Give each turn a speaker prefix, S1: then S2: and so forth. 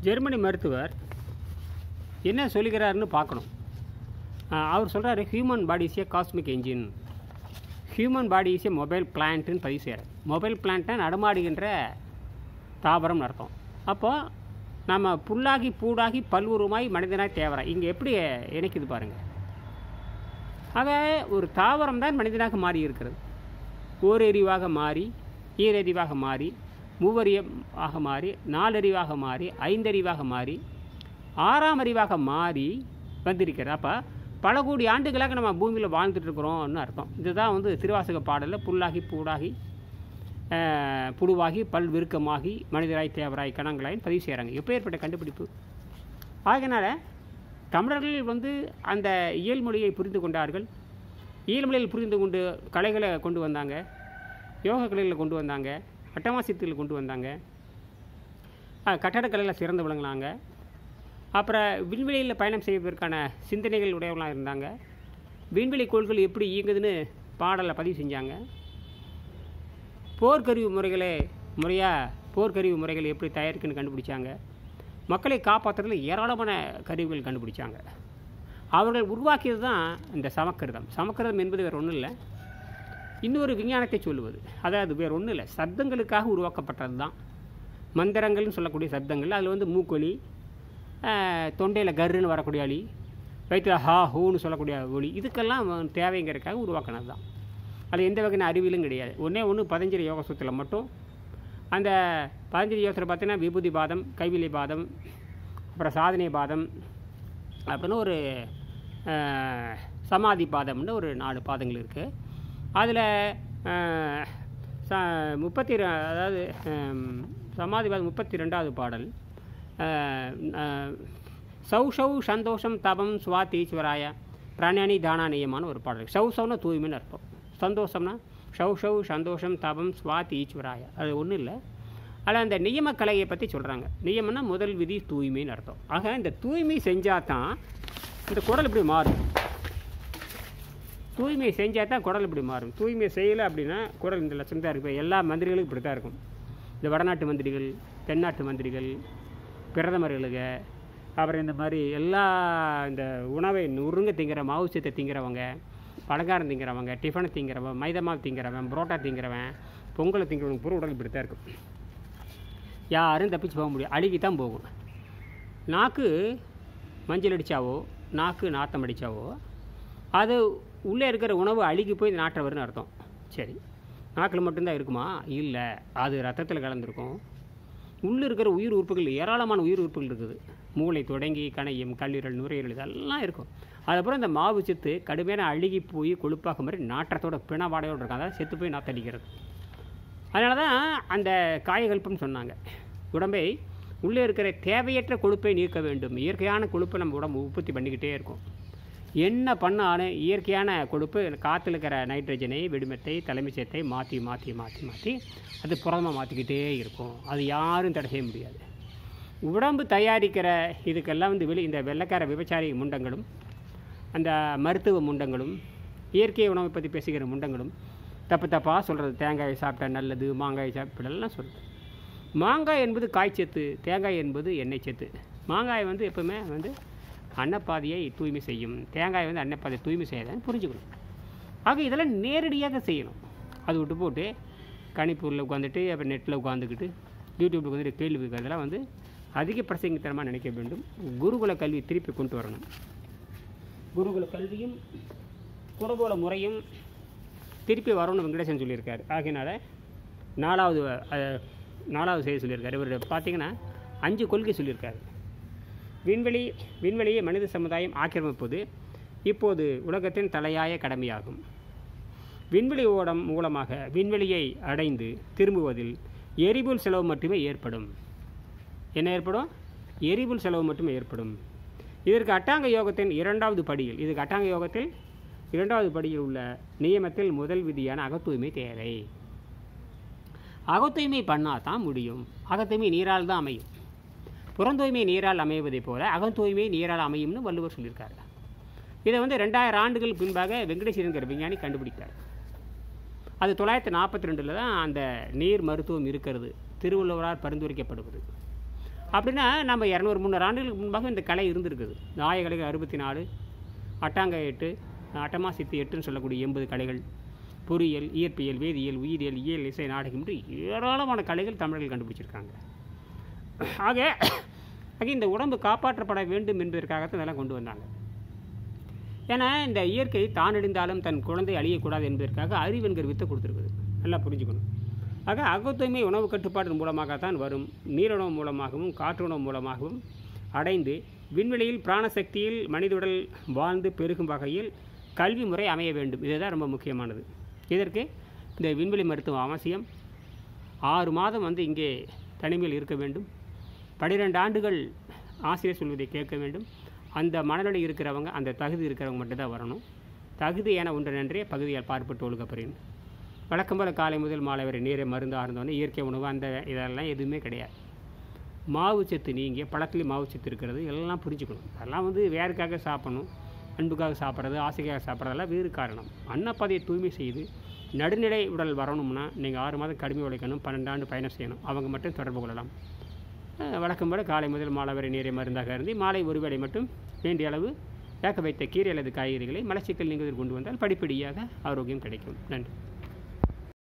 S1: Germany மருத்துவர் என்ன சொல்லுகிறாருன்னு பார்க்கணும். அவர் சொல்கிறாரு, human body is a cosmic engine, human body is a mobile பிளான்ட்டுன்னு பதிவு செய்கிறார். மொபைல் பிளான்ட்டை நடமாடுகின்ற தாவரம்னு அர்த்தம். அப்போது நம்ம புல்லாகி பூடாகி பல்வுருமாய் மனிதனாய் தேவராய் இங்கே எப்படி இணைக்குது பாருங்கள். ஆக ஒரு தாவரம் தான் மனிதனாக மாறி இருக்கிறது. ஓரறிவாக மாறி, ஈரறிவாக மாறி, மூவறிவாக மாறி, நாலறிவாக மாறி, ஐந்தறிவாக மாறி, ஆறாம் அறிவாக மாறி வந்திருக்கிறது. அப்போ பல கோடி ஆண்டுகளாக நம்ம பூமியில் வாழ்ந்துட்டுருக்குறோம்னு அர்த்தம். இதுதான் திருவாசக பாடலில் புல்லாகி பூடாகி புழுவாகி பல் விருக்கமாகி மனிதராய் தேவராய் கணங்களாயின்னு பதிவு செய்கிறாங்க. எப்பேற்பட்ட கண்டுபிடிப்பு! ஆகையினால தமிழர்கள் அந்த இயல்மொழியை புரிந்து கொண்டார்கள். இயல்மொழியில் புரிந்து கொண்டு கலைகளை கொண்டு வந்தாங்க, யோக கலைகளை கொண்டு வந்தாங்க, அட்டமாசியத்தில் கொண்டு வந்தாங்க, கட்டடக்கலையில் சிறந்து விளங்கினாங்க. அப்புறம் விண்வெளியில் பயணம் செய்வதற்கான சிந்தனைகள் உடையவர்களாக இருந்தாங்க. விண்வெளி கோள்கள் எப்படி இயங்குதுன்னு பாடலை பதிவு செஞ்சாங்க. போர்க்கருவி முறைகள் எப்படி தயாரிக்குன்னு கண்டுபிடிச்சாங்க. மக்களை காப்பாற்றுறதுல ஏராளமான கருவிகள் கண்டுபிடிச்சாங்க. அவர்கள் உருவாக்கியது தான் இந்த சமக்கிருதம். சமக்கிருதம் என்பது வேறு ஒன்றும் இல்லை, இன்னொரு விஞ்ஞானத்தை சொல்லுவது. அதாவது வேறு ஒன்றும் இல்லை, சப்தங்களுக்காக உருவாக்கப்பட்டது தான் மந்திரங்கள்னு சொல்லக்கூடிய சப்தங்கள். அதில் மூக்கொலி, தொண்டையில் கர்ன்னு வரக்கூடிய ஒலி, வயிற்றில் ஹா ஹூன்னு சொல்லக்கூடிய ஒலி, இதுக்கெல்லாம் தேவைங்கிறதுக்காக உருவாக்கினது தான். அது எந்த வகையான அறிவியலும் கிடையாது. ஒன்று பதஞ்சலி யோக சூத்திரத்தில் மட்டும். அந்த பதஞ்சலி யோகத்தில் பார்த்தீங்கன்னா விபூதி பாதம், கைவிலை பாதம், அப்புறம் சாதனை பாதம், அப்படின்னு ஒரு சமாதி பாதம்னு ஒரு 4 பாதங்கள் இருக்குது. அதில் அதாவது சமாதி பாதம் 32வது பாடல், சௌ சந்தோஷம் தபம் சுவாத்தீஸ்வராய பிராணானி தானா நியமான ஒரு பாடல். சௌனா தூய்மைன்னு அர்த்தம், சந்தோஷம்னா சௌ சந்தோஷம் தபம் சுவாத்தி ஈஸ்வராய. அது ஒன்றும் இல்லை. அதில் அந்த நியம கலையை பற்றி சொல்கிறாங்க. நியமம்னா முதல் விதி தூய்மைன்னு அர்த்தம். ஆக இந்த தூய்மை செஞ்சால் தான் இந்த குரல் இப்படி மாறும். தூய்மை செஞ்சால் தான் குரல் இப்படி மாறும். தூய்மை செய்யலை அப்படின்னா குரல் இந்த லட்சம் தான் இருக்கும். எல்லா மந்திரிகளுக்கும் இப்படி தான் இருக்கும். இந்த வடநாட்டு மந்திரிகள், தென்னாட்டு மந்திரிகள், பிரதமர்களுக்கு, அப்புறம் இந்த மாதிரி எல்லா இந்த உணவை நுறுங்க திங்கிற மாவுச்சத்தை திங்கிறவங்க, பலகாரம் திங்கிறவங்க, டிஃபனை திங்கிறவன், மைதமாவு திங்கிறவன், புரோட்டா திங்கிறவன், பொங்கலை திங்கிறவங்க பூரா உடல் இப்படி தான் இருக்கும். யாரும் தப்பிச்சு போக முடியும், அழுகி தான் போகும். நாக்கு மஞ்சள் அடித்தாவோ, நாக்கு நாத்தம் அடித்தாவோ, அது உள்ளே இருக்கிற உணவு அழுகி போய் நாட்டை வரும்னு அர்த்தம். சரி, நாக்கில் மட்டும்தான் இருக்குமா? இல்லை, அது ரத்தத்தில் கலந்துருக்கும். உள்ளே இருக்கிற உயிர் உறுப்புகள், ஏராளமான உயிர் உறுப்புகள் இருக்குது. மூளை தொடங்கி கணையம், கல்லீரல், நுரையீரல் இதெல்லாம் இருக்கும். அதுக்கப்புறம் இந்த மாவு சத்து கடுமையான அழுகி போய் கொழுப்பாக மாதிரி நாற்றத்தோட பிணவாடையோடு இருக்கும். அதாவது செத்து போய் நாத்தடிக்கிறது. அதனால தான் அந்த காயகல்பம்னு சொன்னாங்க. உடம்பை உள்ளே இருக்கிற தேவையற்ற கொழுப்பை நீக்க வேண்டும். இயற்கையான கொழுப்பை நம்ம உடம்பு உற்பத்தி பண்ணிக்கிட்டே இருக்கும். என்ன பண்ணாலும் இயற்கையான கொழுப்பு காற்றுல இருக்கிற நைட்ரஜனை, வெடிமத்தை, தலைமைச்சத்தை மாற்றி மாற்றி மாற்றி மாற்றி அது புரதமாக மாற்றிக்கிட்டே இருக்கும். அது யாரும் தடை செய்ய முடியாது. உடம்பு தயாரிக்கிற இதுக்கெல்லாம் இந்த வெள்ளைக்கார விபச்சாரி முண்டங்களும், அந்த மருத்துவ முண்டங்களும், இயற்கை உணவை பற்றி பேசுகிற முண்டங்களும் தப்பாக சொல்கிறது. தேங்காயை சாப்பிட்டா நல்லது, மாங்காய் சாப்பிடலாம் சொல்கிறது. மாங்காய் என்பது காய்ச்சத்து, தேங்காய் என்பது எண்ணெய் சத்து. மாங்காய் எப்போவுமே அன்னப்பாதையை தூய்மை செய்யும், தேங்காய் அன்னப்பாதையை தூய்மை செய்யாதான்னு புரிஞ்சுக்கணும். ஆக இதெல்லாம் நேரடியாக செய்யணும். அது விட்டு போட்டு கணிப்பூரில் உட்காந்துட்டு, அப்புறம் நெட்டில் உட்காந்துக்கிட்டு, யூடியூப்பில் உட்காந்துட்டு கேள்வி இருக்கிறதெல்லாம் அதிக பிரசங்கத்தனமாக நினைக்க வேண்டும். குருகுல கல்வி திருப்பி கொண்டு வரணும். குருகுல கல்வியும் குருகுல முறையும் திருப்பி வரணும்னு வெங்கடேசன் சொல்லியிருக்காரு. ஆகையினால 4வது செய்தி சொல்லியிருக்காரு. இவர் பார்த்திங்கன்னா 5 கொள்கை சொல்லியிருக்காரு. விண்வெளியை மனித சமுதாயம் ஆக்கிரமிப்பது இப்போது உலகத்தின் தலையாய கடமையாகும். விண்வெளி ஓடம் மூலமாக விண்வெளியை அடைந்து திரும்புவதில் எரிபொருள் செலவு மட்டுமே ஏற்படும். என்ன ஏற்படும்? எரிபொருள் செலவு மட்டுமே ஏற்படும். இதற்கு அட்டாங்க யோகத்தின் 2வது படியில், அட்டாங்க யோகத்தில் 2வது படியில் உள்ள நியமத்தில் முதல் விதியான அகத்தூய்மை தேவை. அகத்தூய்மை பண்ணால் தான் முடியும். அகத்தூய்மை நீரால் தான் அமையும். புறந்தூய்மை நீரால் அமைவதைப் போல அகத்தூய்மை நீரால் அமையும்னு வள்ளுவர் சொல்லியிருக்காரு. இதை 2000 ஆண்டுகள் பின்பாக வெங்கடேஸ்வரங்கிற விஞ்ஞானி கண்டுபிடித்தார். அது 942 தான் அந்த நீர் மருத்துவம் இருக்கிறது, திருவள்ளுவரால் பரிந்துரைக்கப்படுவது. அப்படின்னா நம்ம 200-300 ஆண்டுகளுக்கு முன்பாக இந்த கலை இருந்திருக்குது. இந்த ஆயக்கலைகள் 64, அட்டாங்க 8, அட்டமா சித்தி 8ன்னு சொல்லக்கூடிய 80 கலைகள், பொறியியல், இயற்பியல், வேதியியல், உயிரியல், இயல், இசை, நாடகம் என்று ஏராளமான கலைகள் தமிழர்கள் கண்டுபிடிச்சிருக்காங்க. ஆக இந்த உடம்பு காப்பாற்றப்பட வேண்டும் என்பதற்காகத்தான் இதெல்லாம் கொண்டு வந்தாங்க. ஏன்னா இந்த இயற்கை தான் அழிந்தாலும் தன் குழந்தை அழியக்கூடாது என்பதற்காக அறிவென்கிற வித்தை கொடுத்துருக்குது. நல்லா புரிஞ்சுக்கணும். ஆக அகத்தூய்மை உணவு கட்டுப்பாடு மூலமாகத்தான் வரும். நீருணவு மூலமாகவும் காற்றுணவு மூலமாகவும் அடைந்து விண்வெளியில் பிராணசக்தியில் மனித உடல் வாழ்ந்து பெருகும் வகையில் கல்வி முறை அமைய வேண்டும். இதுதான் ரொம்ப முக்கியமானது. இதற்கு இந்த விண்வெளி மருத்துவம் அவசியம். 6 மாதம் இங்கே தனிமையில் இருக்க வேண்டும். 12 ஆண்டுகள் ஆசிரியர் சொல்வதை கேட்க வேண்டும். அந்த மனநிலை இருக்கிறவங்க, அந்த தகுதி இருக்கிறவங்க மட்டும்தான் வரணும். தகுதி என ஒன்று நன்றே பகுதியால் பார்ப்பட்டு ஒழுக்கப்படுறேன். வழக்கம் போல் காலை முதல் மாலை வரை நீரை மருந்து ஆர்ந்தோன்னே இயற்கை உணவு இதெல்லாம் எதுவுமே கிடையாது. மாவு சத்து நீங்கிய பழத்துலேயும் மாவு சத்து இருக்கிறது. எல்லாம் புரிஞ்சுக்கணும். அதெல்லாம் வேறுக்காக சாப்பிடணும், அன்புக்காக சாப்பிட்றது, ஆசைக்காக சாப்பிட்றதெல்லாம் வேறு காரணம். அன்னப்பாதையை தூய்மை செய்து நடுநிலை உடல் வரணும்னா நீங்கள் 6 மாதம் கடுமை உழைக்கணும், 12 ஆண்டு பயணம் செய்யணும். அவங்க மட்டும் தொடர்பு கொள்ளலாம். வழக்கம் போல் காலை முதல் மாலை வரை நீரை மருந்தாக இருந்து மாலை ஒரு வேளை மட்டும் வேண்டிய அளவு வேக வைத்த கீரை அல்லது காய்கறிகளை மலச்சிக்கல் நீங்குவதற்கு கொண்டு வந்தால் படிப்படியாக ஆரோக்கியம் கிடைக்கும். நன்றி.